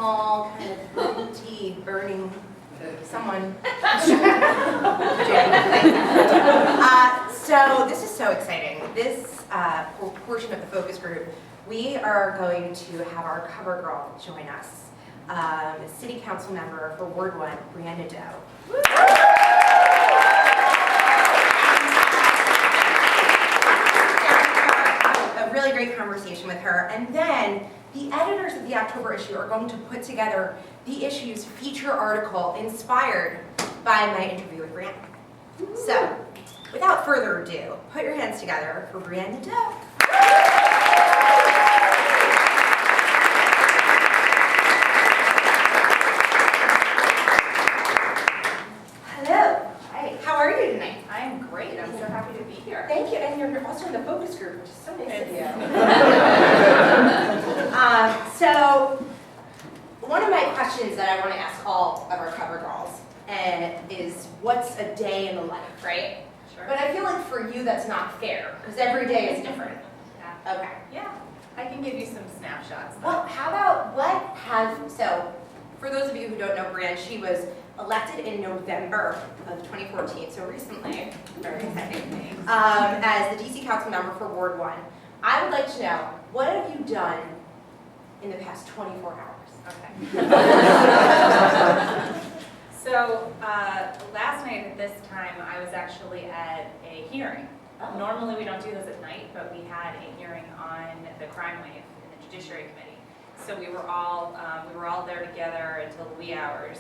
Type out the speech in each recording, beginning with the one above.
small, kind of tea burning someone. So this is so exciting. This portion of the focus group, we are going to have our cover girl join us. City Council member for Ward 1, Brianna Doe. A really great conversation with her, and then the editors of the October issue are going to put together the issue's feature article inspired by my interview with Brianna. So, without further ado, put your hands together for Brianna Doe. Hello. Hi. How are you tonight? I'm great. I'm so happy to be here. Thank you, and you're also in the focus group, which is so nice of you. So, one of my questions that I want to ask all of our cover girls is, what's a day in the life, right? Sure. But I feel like for you that's not fair, because every day is different. Yeah. Okay. Yeah. I can give you some snapshots. Though. Well, how about so for those of you who don't know Brianna, she was elected in November of 2014, so recently, very exciting, as the DC Council member for Ward 1. I would like to know, what have you done in the past 24 hours? Okay. So last night at this time, I was actually at a hearing. Oh. Normally we don't do this at night, but we had a hearing on the crime wave in the Judiciary Committee. So we were all there together until the wee hours.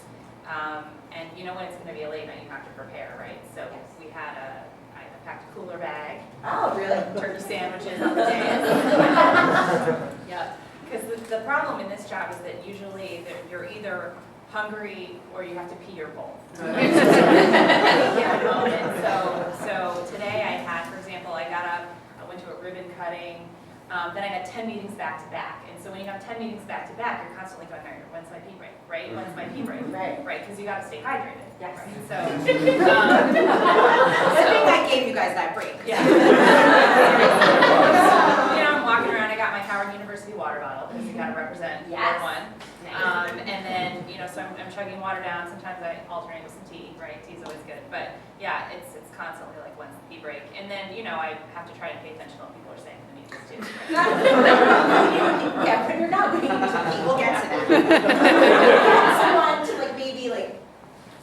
And you know when it's going to be a late night, you have to prepare, right? So we had I packed a cooler bag. Oh, really? Turkey sandwiches on the dais. Yeah, because the problem in this job is that usually you're either hungry or you have to pee or both. Yeah, and so today I had, for example, I got up, I went to a ribbon cutting, then I had 10 meetings back to back. And so when you have 10 meetings back to back, you're constantly going, all right, when's my pee break, right? When's my pee break? Right. Because you got to stay hydrated. Yes. Right? So, I think I gave you guys that break. yeah. You know, I'm walking around, I got my Howard University water bottle, because you got to represent Yes. one. Nice. And then, you know, so I'm chugging water down. Sometimes I alternate with some tea, right? Tea's always good. But yeah, it's constantly like, when's the pee break? And then, you know, I have to try to pay attention to what people are saying in the meetings too. Right? Yeah, when you're not waiting to pee, we'll get to that. Someone to like maybe like,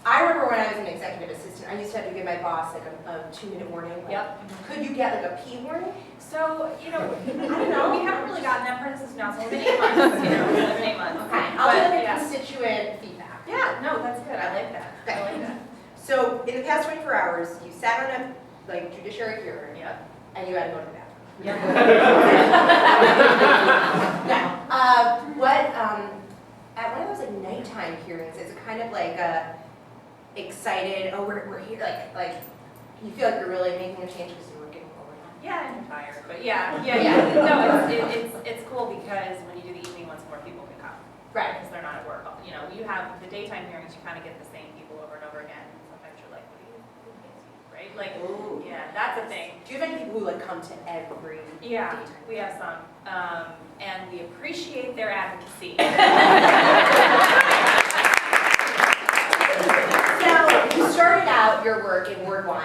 I remember when I was an executive assistant, I used to have to give my boss like a 2-minute warning. Like, Yep. Could you get like a pee warning? So, you know, I don't know. we haven't really gotten that princess now. It's only been 8 months, you know, it's been 8 months. Okay, I'll But, do like yeah. constituent feedback. Yeah, no, that's good. I like that. I like that. So in the past 24 hours, you sat on a like judiciary hearing, Yep. and you had to go to the bathroom. Yep. Now, what at one of those like nighttime hearings, is it kind of like excited? Oh, we're here. Like you feel like you're really making a change because you're working overtime. Yeah, I'm tired, but yeah. No, it's cool because when you do the evening ones, more people can come. Right. Because they're not at work. You know, you have the daytime hearings, you kind of get the same people over and over again. Sometimes you're like, who pays you, right? Like, Ooh. yeah, that's a thing. Do you have any people who like come to every Yeah, daytime? we have some, and we appreciate their advocacy. So you started out your work in Ward 1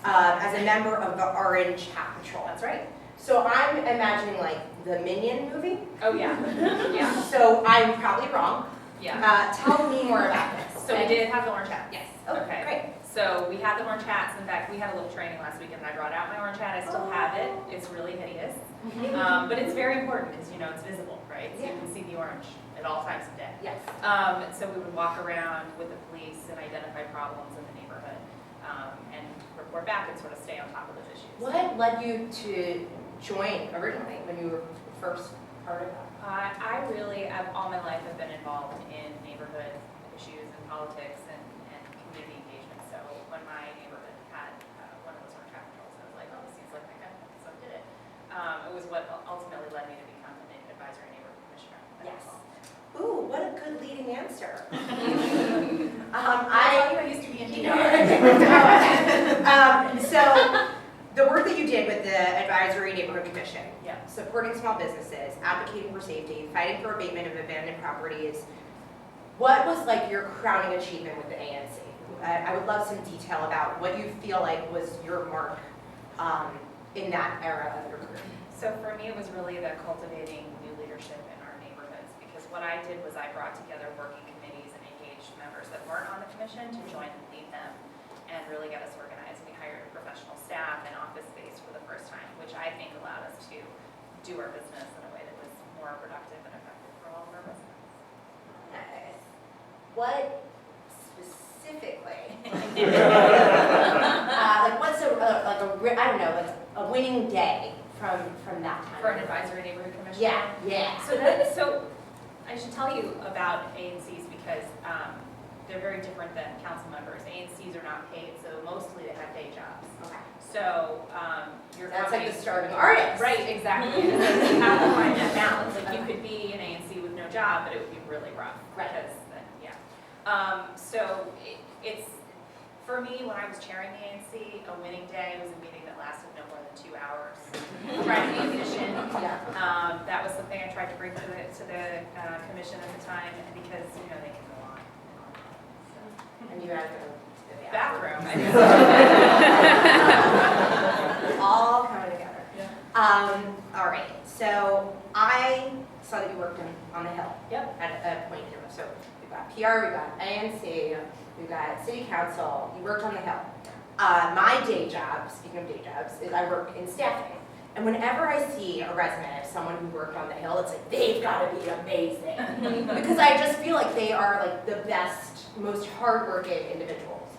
as a member of the Orange Hat Patrol. That's right. So I'm imagining like the Minion movie. Oh, yeah, yeah, So I'm probably wrong. yeah. Tell me more about this. So we did have the orange hats. Yes. Oh, Okay. great. So we had the orange hats. In fact, we had a little training last weekend, and I brought out my orange hat. I still have it. It's really hideous. But it's very important because, you know, it's visible, right? So you can see the orange at all times of day. Yes. So we would walk around with the police and identify problems in the neighborhood and report back and sort of stay on top of those issues. What led you to join originally when you were first part of that? I've all my life have been involved in neighborhood issues and politics and community engagement. So when my neighborhood had one of those orange hat patrols, I was like, oh, this seems like my kind of thing, so I did it. It was what ultimately led me to become an advisory neighborhood commissioner. Yes. Ooh, what a good leading answer. I used to be in DR. So the work that you did with the Advisory Neighborhood Commission, Yeah. supporting small businesses, advocating for safety, fighting for abatement of abandoned properties, what was like your crowning achievement with the ANC? I would love some detail about what you feel like was your mark in that era of your career. So for me, it was really the cultivating new leadership in our neighborhoods, because what I did was I brought together working committees and engaged members that weren't on the commission to join and lead them and really get us organized. We hired professional staff and office space for the first time, which I think allowed us to do our business in a way that was more productive and effective for all of our residents. Nice. What specifically, like what's I don't know, like a winning day from that time? For an advisory neighborhood commission? Yeah. So I should tell you about ANCs because they're very different than council members. ANCs are not paid, so mostly they have day jobs. Okay. So you're That's probably, like the starving artist. right, exactly. You have to find that balance. Like you could be an ANC with no job, but it would be really rough. Right. Because then, so it's, for me, when I was chairing the ANC, a winning day was a meeting that lasted no more than 2 hours. Trying to be efficient. Yeah. That was something I tried to bring to the commission at the time, because they can go on and on. So. And you had to go to the Bathroom. all coming together. Yeah. All right. So I saw that you worked on the Hill. Yep. At a point here. So we've got PR, we've got ANC, we've got City Council. You worked on the Hill. My day job, speaking of day jobs, is I work in staffing. And whenever I see a resume of someone who worked on the Hill, it's like, they've got to be amazing. Because I just feel like they are like the best, most hardworking individuals.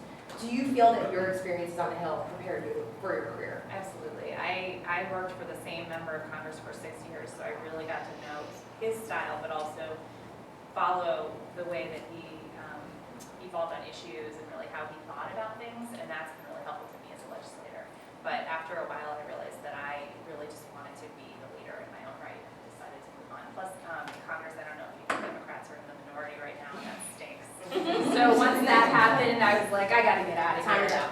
Do you feel that your experiences on the Hill prepared you for your career? Absolutely. I worked for the same member of Congress for 6 years, so I really got to know his style, but also follow the way that he evolved on issues and really how he thought about things, and that's been really helpful to me as a legislator. But after a while, I realized that I really just wanted to be the leader in my own right and decided to move on. Plus, Congress, I don't know if you think Democrats are in the minority right now, and that stinks. So once that happened, I was like, I got to get out of Time here. to go.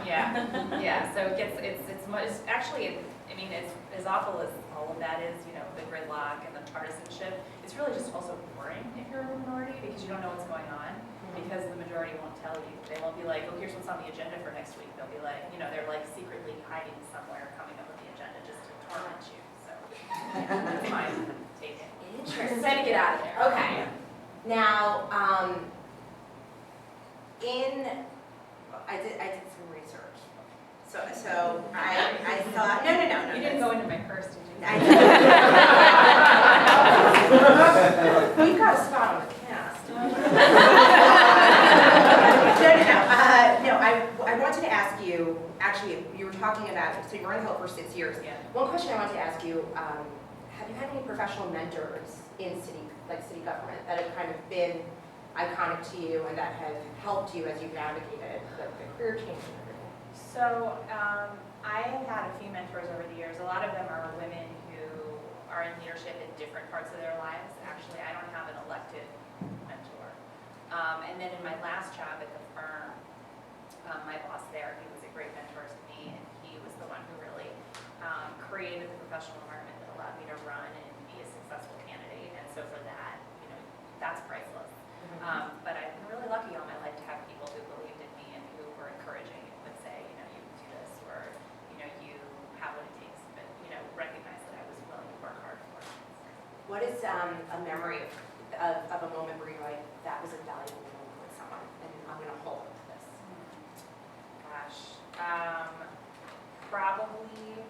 Yeah. So it's actually, I mean, it's as awful as all of that is, the gridlock and the partisanship. It's really just also boring if you're in a minority because you don't know what's going on. Because the majority won't tell you. They won't be like, oh, here's what's on the agenda for next week. They'll be like, they're like secretly hiding somewhere, coming up with the agenda just to torment you. So that's my take. Interesting. Time to get out of there. Okay. Now, I did some research. So I thought, no. You didn't go into my purse, did you? I did. We've got a spot on the cast. No, I wanted to ask you, actually, you were talking about, so you were on the Hill for 6 years. Yeah. One question I wanted to ask you, have you had any professional mentors in city government that have kind of been iconic to you and that have helped you as you've navigated the career change and everything? So I have had a few mentors over the years. A lot of them are women who are in leadership in different parts of their lives. Actually, I don't have an elected mentor. And then in my last job at the firm, my boss there, he was a great mentor to me, and he was the one who really created the professional environment that allowed me to run and be a successful candidate. And so for that, that's priceless. But I've been really lucky all my life to have people who believed in me and who were encouraging and would say, you can do this, or you have what it takes, but recognize that I was willing to work hard for it. What is a memory of a moment where you're like, that was a valuable moment with someone, and I'm going to hold them to this? Gosh, probably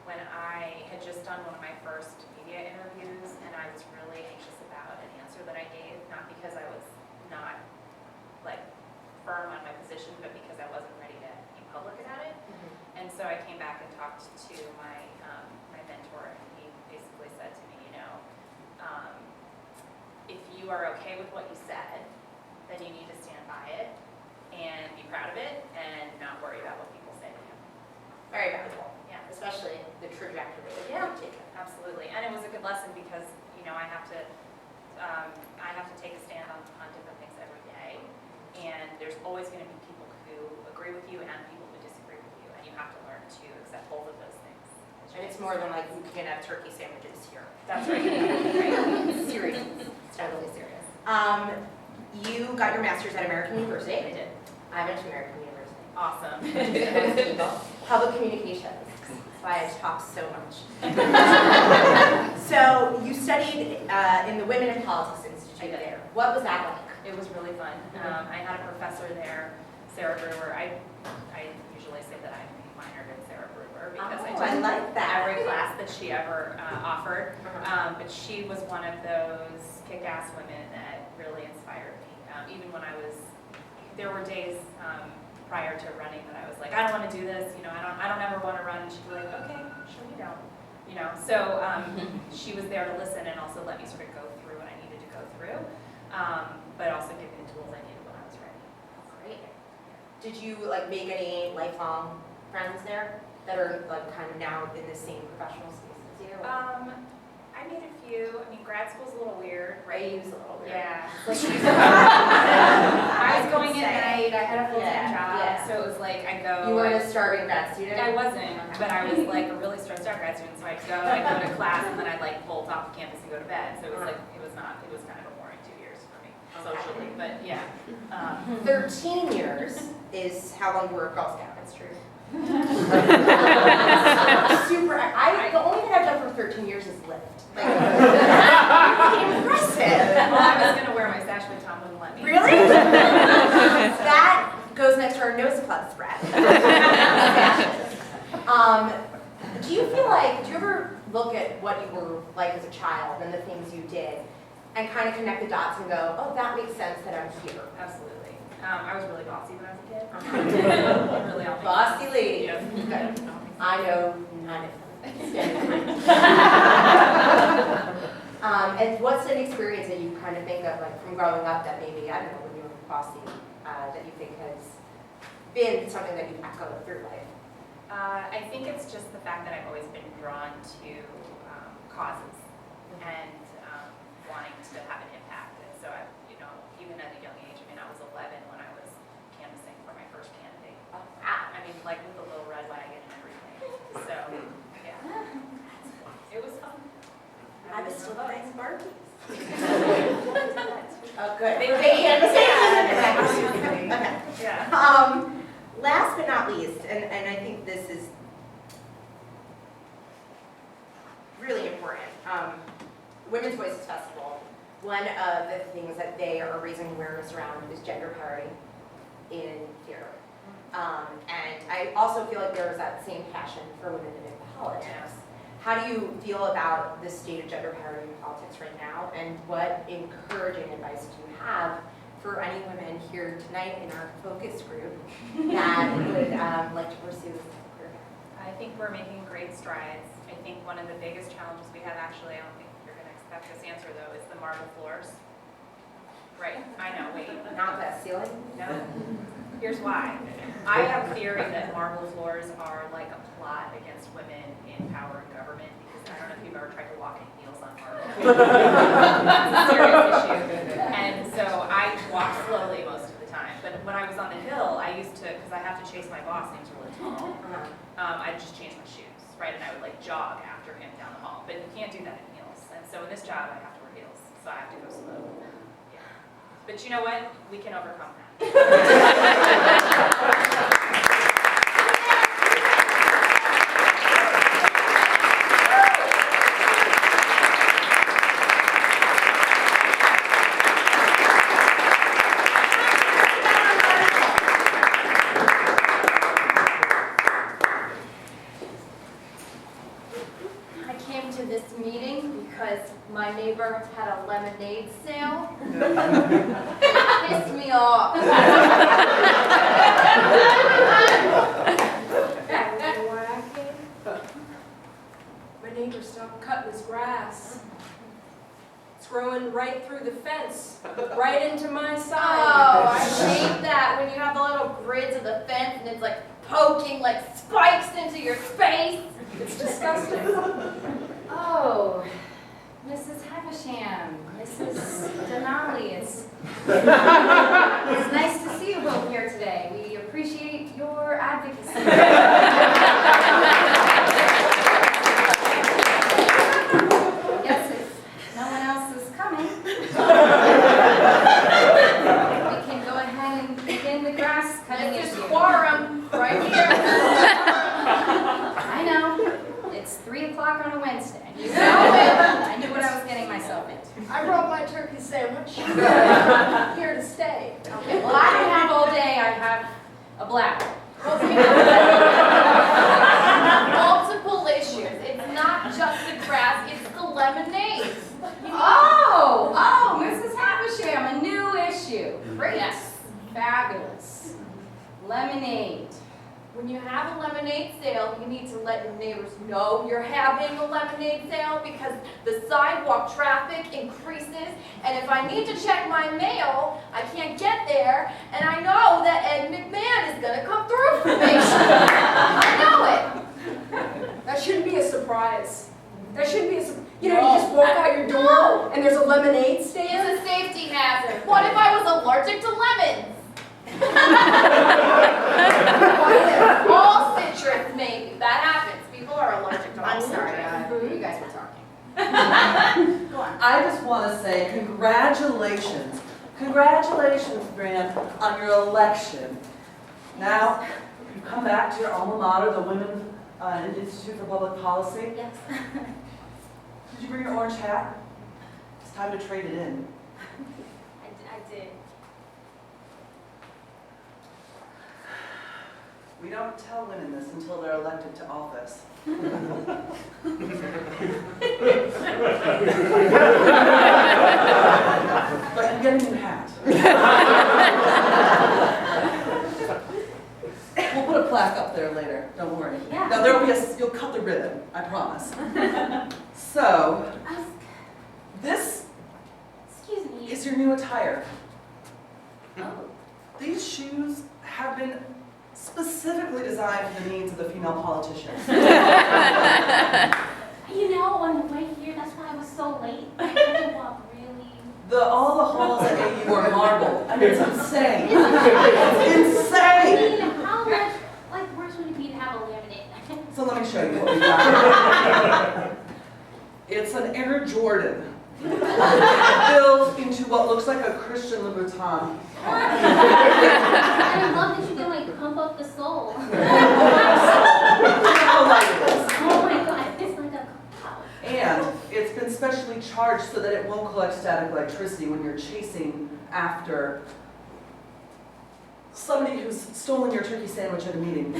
when I had just done one of my first media interviews, and I was really anxious about an answer that I gave, not because I was not firm on my position, but because I wasn't ready to be public about it. And so I came back and talked to my mentor, and he basically said to me, if you are okay with what you said, then you need to stand by it and be proud of it and not worry about what people say to you. Very valuable. Yeah. Especially the trajectory that Yeah. you've taken. Absolutely. And it was a good lesson because, I have to take a stand on different things every day. And there's always going to be people who agree with you and people who disagree with you. And you have to learn to accept both of those things. And it's more than like, you can have turkey sandwiches here. That's right. Right. Serious. It's totally serious. You got your master's at American University. I did. I went to American University. Awesome. Public communications. That's why I talk so much. So you studied in the Women in Politics Institute there. What was that like? It was really fun. I had a professor there, Sarah Brewer. I usually say that I'm minored in Sarah Brewer because I like that. every class that she ever offered. But she was one of those kick-ass women that really inspired me. Even when there were days prior to running that I was like, I don't want to do this. I don't ever want to run. And she'd be like, okay, sure you don't. So she was there to listen and also let me sort of go through what I needed to go through, but also give me the tools I needed when I was ready. Great. Did you make any lifelong friends there that are kind of now in the same professional space as you? I made a few. Grad school's a little weird, right? It was a little weird. Yeah. I was going in night. I had a full-time job, yeah. so it was like I go. You weren't a starving grad student? I wasn't, but I was like a really stressed out grad student. So I'd go to class, and then I'd bolt off the campus and go to bed. So it was it was kind of a boring 2 years for me socially, but yeah. 13 years is how long you were a Girl Scout. That's true. Super. The only thing I've done for 13 years is lift. Impressive. Well, I was gonna wear my sash, but Tom wouldn't let me. Really? That goes next to our nose plug spread. Do you ever look at what you were like as a child and the things you did and kind of connect the dots and go, oh, that makes sense that I'm here? Absolutely. I was really bossy when I was a kid. Really all Bossy lady. Yeah. Good. I know none of them. And what's an experience that you kind of think of from growing up that maybe, I don't know, when you were bossy, that you think has been something that you've echoed through life? I think it's just the fact that I've always been drawn to causes and wanting to have an impact. And so, even at a young age, I was 11 when I was canvassing for my first candidate. Oh, wow. With the little red wagon and everything. So, yeah. It was fun. I was still buying Barbies. Oh, Oh, good. They Okay. Yeah. Last but not least, and I think this is really important, Women's Voices Festival, one of the things that they are raising awareness around is gender parity in theater. And I also feel like there's that same passion for women in politics. How do you feel about the state of gender parity in politics right now, and what encouraging advice do you have for any women here tonight in our focus group that would like to pursue this career? I think we're making great strides. I think one of the biggest challenges we have, actually, I don't think you're going to expect this answer though, is the marble floors. Right, I know, wait. Not that ceiling? No. Here's why. I have a theory that marble floors are like a plot against women in power and government, because I don't know if you've ever tried to walk in heels on marble. It's a serious issue. And so I walk slowly most of the time. But when I was on the Hill, I used to, because I have to chase my boss, and he's really tall, I'd just change my shoes, right? And I would jog after him down the hall. But you can't do that in heels. And so in this job, I have to wear heels. So I have to go slow. Yeah. But you know what? We can overcome that. I came to this meeting because my neighbor had a lemonade sale. It pissed me off. Why I came? My neighbor stopped cutting his grass. It's growing right through the fence, right into my Oh, side. I hate that when you have the little grids of the fence and it's poking spikes into your face. It's disgusting. Oh, Mrs. Havisham, Mrs. Denali, it's nice to see you both here today. We appreciate your advocacy. Yes, if no one else is coming. I'm here to stay. Okay, well, I don't have all day, I have a bladder. Multiple issues. It's not just the grass, it's the lemonade. Oh, Mrs. Havisham, a new issue. Great. Yes. Fabulous. Lemonade. When you have a lemonade sale, you need to let your neighbors know you're having a lemonade sale because the sidewalk traffic increases, and if I need to check my mail, I can't get there, and I know that Ed McMahon is gonna come through for me. I know it. That shouldn't be a surprise. That shouldn't be a surprise. You know, you just walk out your door No. and there's a lemonade stand. It's a safety hazard. What if I was allergic to lemons? All citrus, maybe. That happens. People are allergic to all I'm sorry, citrus. you guys were talking. Go on. I just want to say congratulations. Congratulations, Fran, on your election. Now, you come back to your alma mater, the Women Institute for Public Policy. Yes. Did you bring your orange hat? It's time to trade it in. I did. We don't tell women this until they're elected to office. But you get a new hat. We'll put a plaque up there later, don't worry. Yeah. Now there'll be you'll cut the ribbon, I promise. So, this Excuse me. is your new attire. Oh. These shoes have been specifically designed for the needs of the female politician. You know, on the way here, that's why I was so late. I had to walk really. All the halls at AU are marble. I mean, it's insane. It's insane. I mean, how much, like, worse would it be to have a laminate? So let me show you what we got. It's an Air Jordan built into what looks like a Christian Louboutin. And I love that you can, like, pump up the sole. Look how light it is. Oh my god, it's like a wow. And it's been specially charged so that it won't collect static electricity when you're chasing after somebody who's stolen your turkey sandwich at a meeting.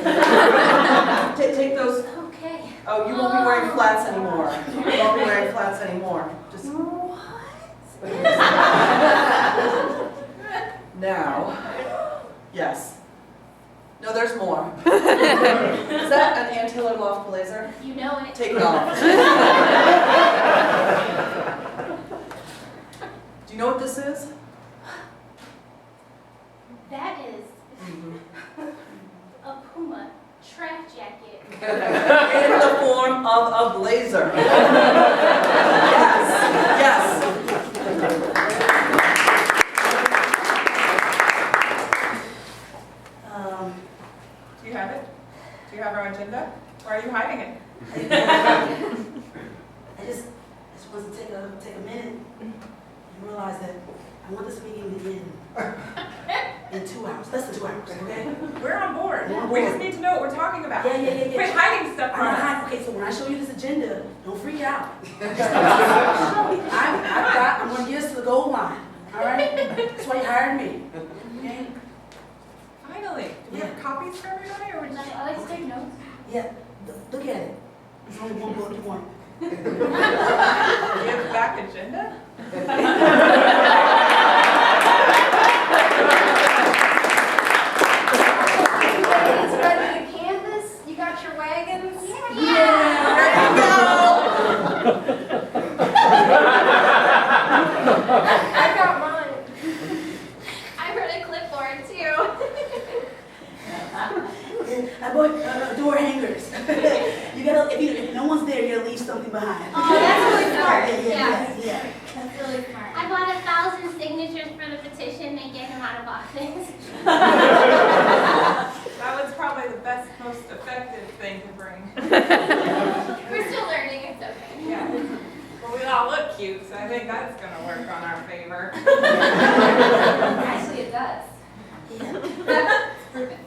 Take those. Okay. Oh, you won't be wearing flats anymore. You won't be wearing flats anymore. Just now. Yes. No, there's more. Is that an Antillar Loft blazer? You know it. Take it off. Do you know what this is? That is Mm-hmm. a Puma track jacket. In the form of a blazer. Yes. Do you have it? Do you have our agenda? Or are you hiding it? I just want to take a minute and realize that I want this meeting to end in 2 hours, less than 2 hours, okay? We're on board. We're on We board. just need to know what we're talking about. Yeah. Quit hiding stuff from us. Okay, so when I show you this agenda, don't freak out. I'm 1 year to the goal line, all right? That's why you hired me, okay? Finally. Do we have copies for everybody or we just... I like to take notes. Yeah, look at it. There's only one bullet point. Give back agenda? It's ready to canvas. You got your wagons? I got mine. I brought a clipboard too. I bought door hangers. You gotta, if no one's there, you gotta leave something behind. Oh, that's really smart. Yeah. That's really smart. I bought 1,000 signatures for the petition and get him out of office. That was probably the best, most effective thing to bring. We're still learning, it's okay. Yeah. Well, we all look cute, so I think that's going to work on our favor. Actually, it does. Proven.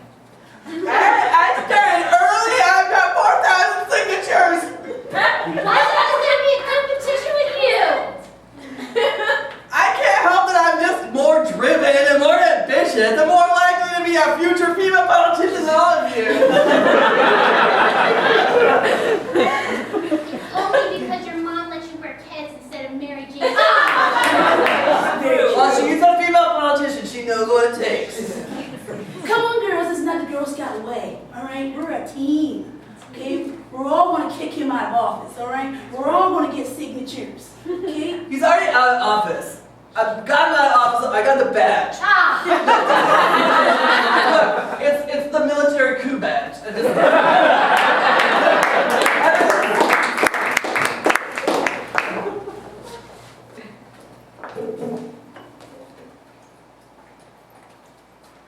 I started early. I've got 4,000 signatures. Why is it going to be a competition with you? I can't help it. I'm just more shit, the more likely to be a future female politician than all of you. Only because your mom let you wear kids instead of Mary Jane. Well, she's a female politician. She knows what it takes. Come on, girls, it's not the Girl Scout way, all right? We're a team, okay? We're all gonna kick him out of office, all right? We're all gonna get signatures, okay? He's already out of office. I've got him out of office. I got the badge. Look, it's the military coup badge.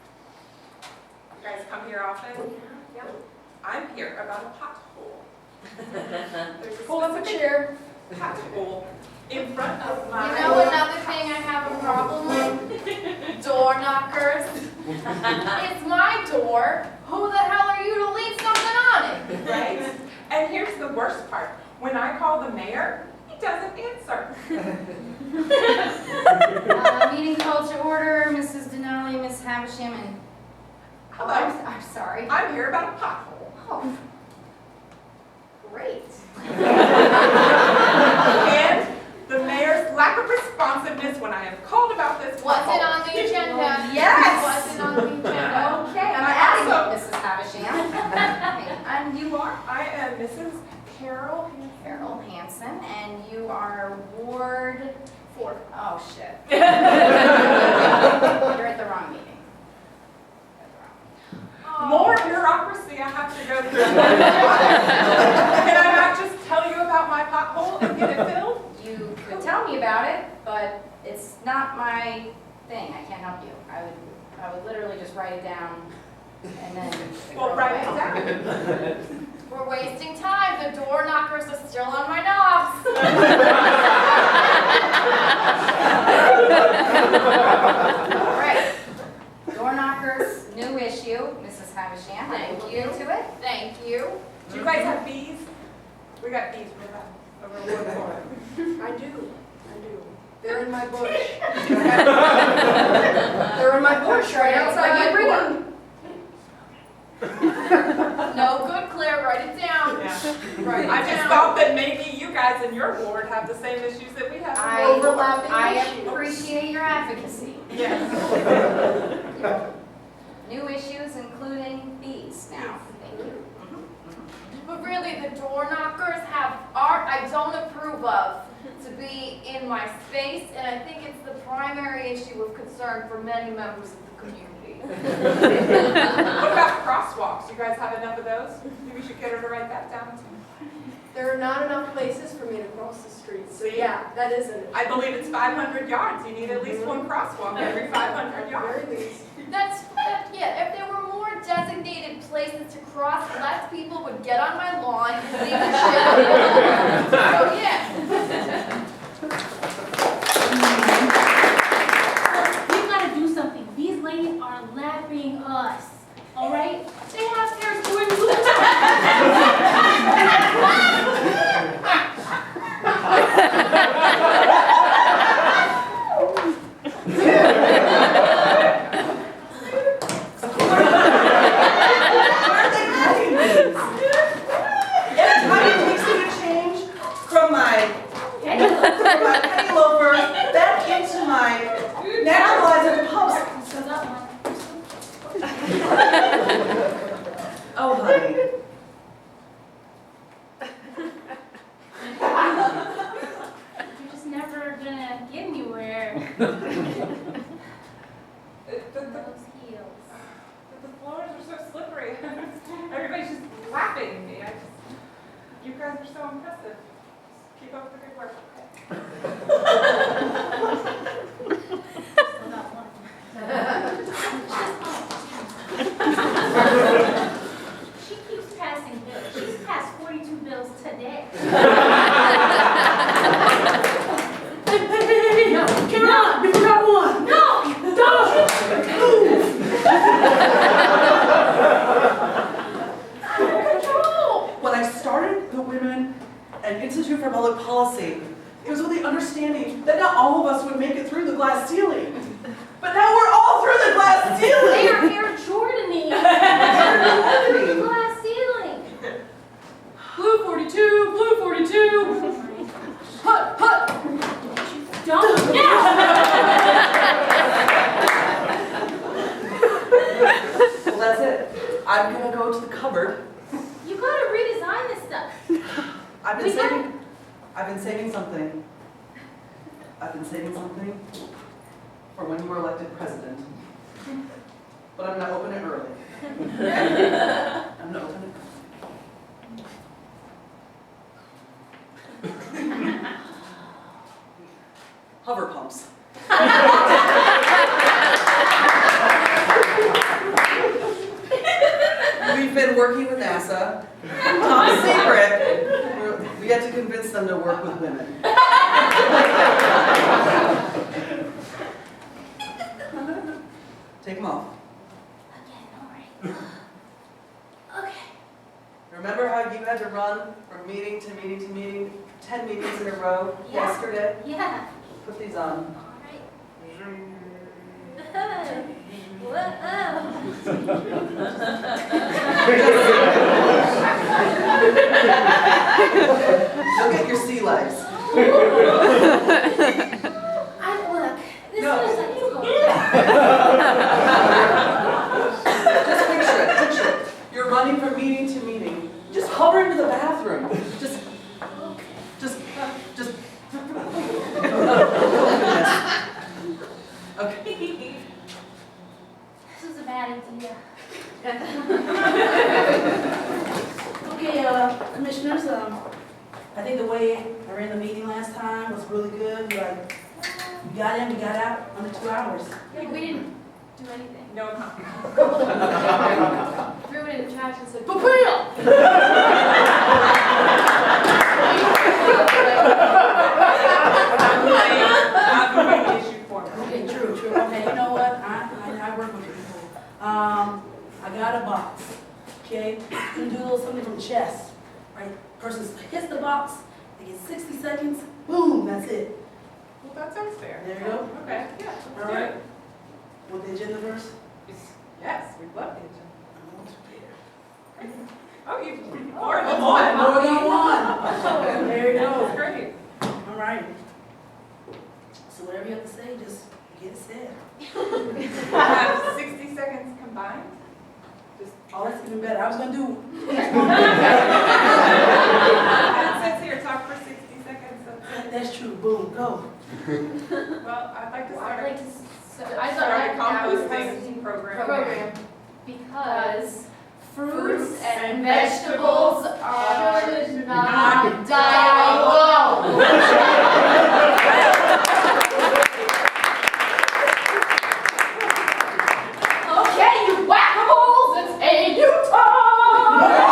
You guys come here often? Yeah. I'm here about a pothole. There's a Pull up a specific chair. pothole in front of my. You know another thing I have a problem with? Door knockers. It's my door. Who the hell are you to leave something on it? Right? And here's the worst part. When I call the mayor, he doesn't answer. Meeting called to order, Mrs. Denali, Miss Havisham, and... Hello. I'm sorry. I'm here about a pothole. Oh. Great. And the mayor's lack of responsiveness when I have called about this Was it pothole. on the agenda? Yes. Was it on the agenda? Okay, I'm I adding also- it, Mrs. Havisham. And you are? I am Mrs. Carol. Carol Hansen, and you are Ward 4. Oh, shit. You're at the wrong meeting. More bureaucracy I have to go through. Can I not just tell you about my pothole and get it filled? You could tell me about it, but it's not my thing. I can't help you. I would literally just write it down and then. Well, throw write it away. down. We're wasting time. The door knockers are still on my knobs. All right. Door knockers, new issue. Mrs. Havisham, I looked into it. Thank you. Do you guys have bees? We got bees over wood floor. I do. They're in my bush. They're in my bush right outside my door. No good, Claire. Write it down. Yeah. Write it I just down. thought that maybe you guys in your ward have the same issues that we have in I our ward. appreciate your advocacy. Yes. New issues including these now. Thank you. But really, the door knockers have art I don't approve of to be in my space, and I think it's the primary issue of concern for many members of the community. What about crosswalks? You guys have enough of those? Maybe we should get her to write that down too. There are not enough places for me to cross the street. So See? yeah, that is it. I believe it's 500 yards. You need at least one crosswalk every 500 yards. Very least. Yeah, if there were more designated places to cross, less people would get on my lawn and leave the shit alone. So yeah. We've got to do something. These ladies are laughing us. All right? They have stairs to where you Every time it takes me to change from my covered. You gotta redesign this stuff. I've We been saving something. I've been saving something for when you were elected president. But I'm gonna open it early. I'm gonna open it. Hover pumps. We've been working with NASA. Top secret. We had to convince them to work with women. Take them off. Okay, alright. Okay. Remember how you had to run from meeting to meeting to meeting, 10 meetings in a row Yeah. yesterday? Yeah. Put these on. Alright. Look at your sea legs. Look, this No. was like Just picture it. You're running from meeting to meeting. Just hover into the bathroom. Just. Okay. This was a bad idea. Okay, commissioners, I think the way I ran the meeting last time was really good. We got in, we got out under 2 hours. We didn't do anything. No comment. Threw it in the trash and said, Advocate issue for me. Okay, true. Okay, you know what? I work with people. I got a box. Okay, I'm gonna do a little something from chess. Right, person hits the box. They get 60 seconds. Boom, that's it. Well, that sounds fair. There you go. Okay, yeah, All let's do right. it. With the agenda verse. Yes, we'd love the agenda. I'm not prepared. Oh, you more than More one. than one. There you That's go. great. All right. So whatever you have to say, just get it said. We have 60 seconds combined. Just, Oh, that's even better. I was gonna do. it says here, talk for 60 seconds. That's true. Boom, go. Well, I'd like to Well, I'd start. like to, I Start a thought composting program. program because fruits and vegetables are not die alone. Okay, you whack-a-moles, it's a Utah!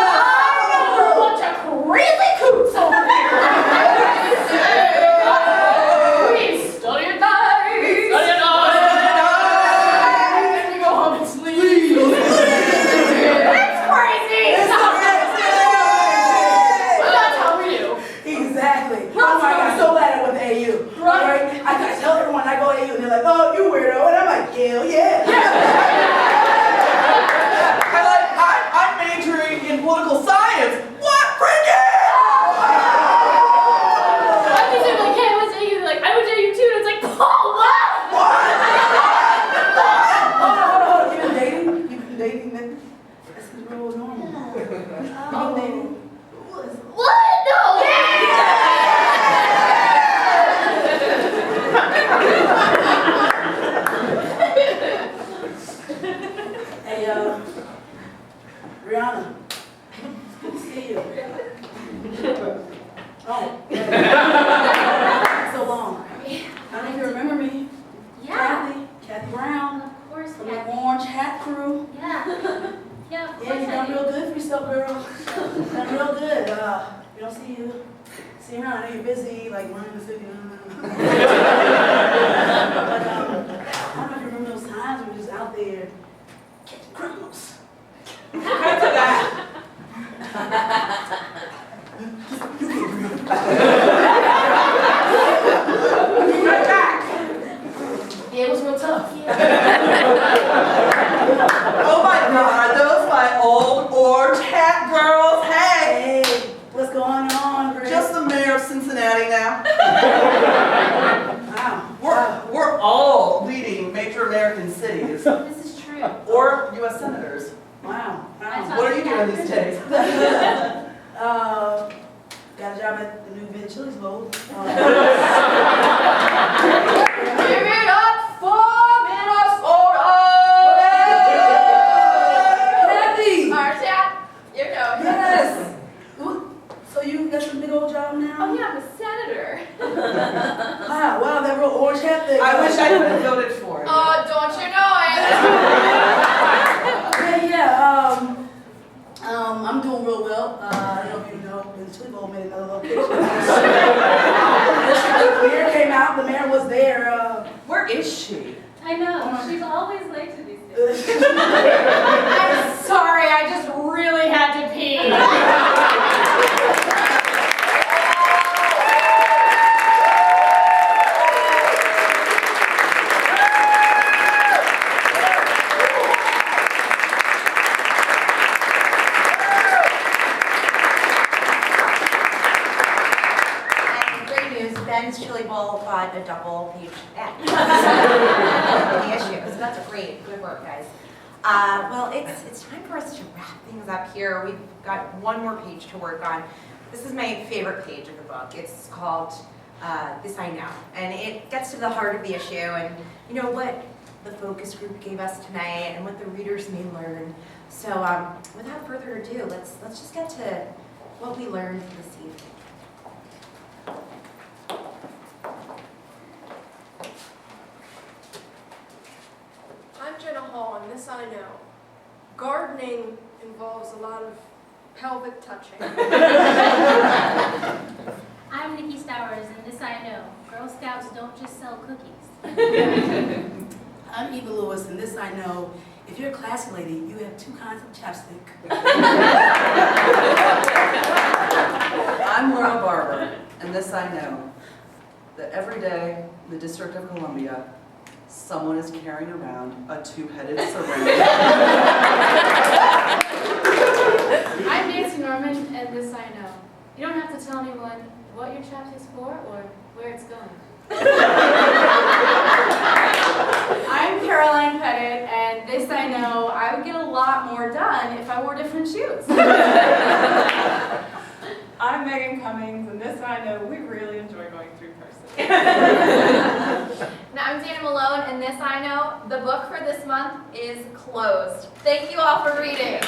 Bunch of crazy coots over here. We study at night, study at night, and we go home and sleep. That's crazy. Well, that's how we do. Exactly. Oh my God, I'm so glad I went to AU. Right? I tell everyone I go to AU and they're like, oh, you weirdo. And I'm like, hell yeah. I'm majoring in political science. What? Freaking! I just say like, hey, I went to AU. They're like, I went to AU too. And it's like, Paul, what? Hold on. You've been dating? You've been dating then? That's the real normal. You've been dating? What? No. Hey, Rihanna. It's good to see you. Oh. So long. I don't know if you remember me. Yeah. Kathy Brown. Of course, From the yeah. Orange Hat Crew. Yeah. Yeah, of course Yeah, you I done do. real good for yourself, girl. Done real good. We don't see you around. I know you're busy, like running the city. But, I don't know if you remember those times we were just out there catching criminals. Cut to that. Cut back. Yeah, it was real tough. Oh my God, those my old orange hat girls. Hey, Hey, what's going on, Greg? just the mayor of Cincinnati now. Ah, wow, that real orange hat thing. I wish I could have voted for it. Oh, don't you know it? I'm doing real well. I don't know if you know, in Toledo made another location. The mayor came out, the mayor was there. Where is she? I know, she's always late to these things. I'm sorry, I just really had to pee. And great news, Ben's Chili Bowl got a double page ad. The issue, so that's great, good work, guys. Well, it's time for us to wrap things up here. We've got one more page to work on. This is my favorite page of the book. It's called This I Know, and it gets to the heart of the issue and you know what the focus group gave us tonight and what the readers may learn. So without further ado, let's just get to what we learned this evening. I'm Jenna Hall, and this I know. Gardening involves a lot of pelvic touching. I'm Nikki Stowers, and this I know. Girl Scouts don't just sell cookies. I'm Eva Lewis, and this I know. If you're a classy lady, you have two kinds of chapstick. I'm Laura Barber, and this I know, that every day in the District of Columbia, someone is carrying around a two-headed syringe. I'm Nancy Norman, and this I know. You don't have to tell anyone what your chapstick's for or where it's going. I'm Caroline Pettit, and this I know, I would get a lot more done if I wore different shoes. I'm Megan Cummings, and this I know we really enjoy going through person. And I'm Dana Malone, and this I know, the book for this month is closed. Thank you all for reading.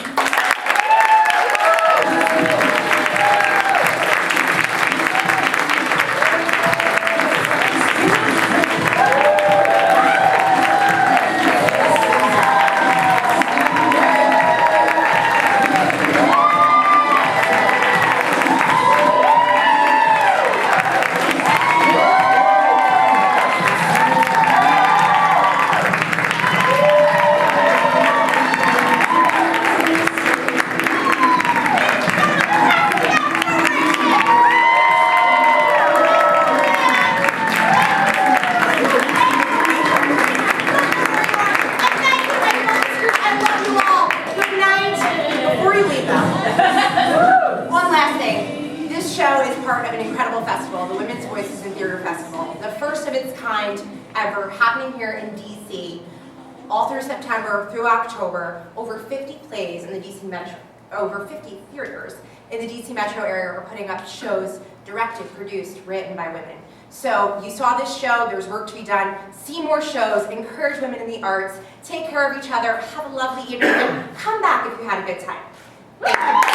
ever happening here in DC all through September through October. Over 50 plays in the DC Metro, over 50 theaters in the DC Metro area are putting up shows directed, produced, written by women. So you saw this show, there's work to be done. See more shows, encourage women in the arts, take care of each other, have a lovely evening, and come back if you had a good time. Thank you.